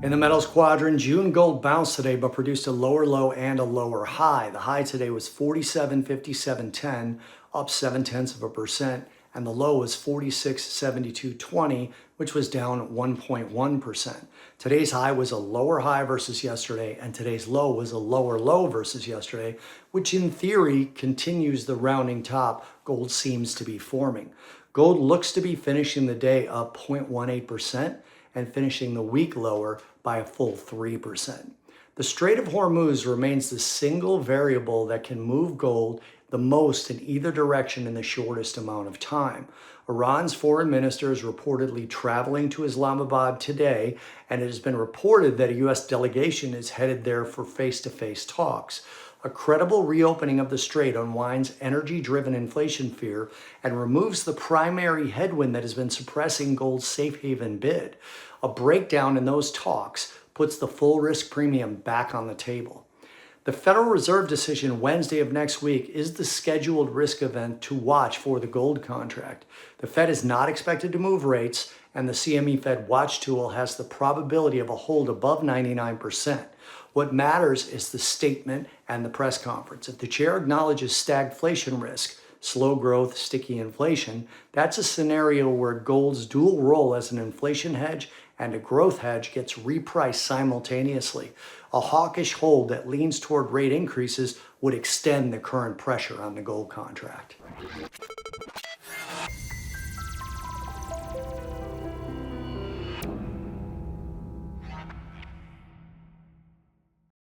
In the metals quadrant, June gold bounced today but produced a lower low and a lower high. The high today was 47.5710, up 0.7%, and the low was 46.7220, which was down 1.1%. Today's high was a lower high versus yesterday, and today's low was a lower low versus yesterday, which in theory continues the rounding top gold seems to be forming. Gold looks to be finishing the day up 0.18% and finishing the week lower by a full 3%. The Strait of Hormuz remains the single variable that can move gold the most in either direction in the shortest amount of time. Iran's foreign minister is reportedly traveling to Islamabad today, and it has been reported that a U.S. delegation is headed there for face-to-face talks. A credible reopening of the strait unwinds energy-driven inflation fear and removes the primary headwind that has been suppressing gold's safe haven bid. A breakdown in those talks puts the full risk premium back on the table. The Federal Reserve decision Wednesday of next week is the scheduled risk event to watch for the gold contract. The Fed is not expected to move rates, and the CME Fed Watch tool has the probability of a hold above 99%. What matters is the statement and the press conference. If the chair acknowledges stagflation risk, slow growth, sticky inflation, that's a scenario where gold's dual role as an inflation hedge and a growth hedge gets repriced simultaneously. A hawkish hold that leans toward rate increases would extend the current pressure on the gold contract.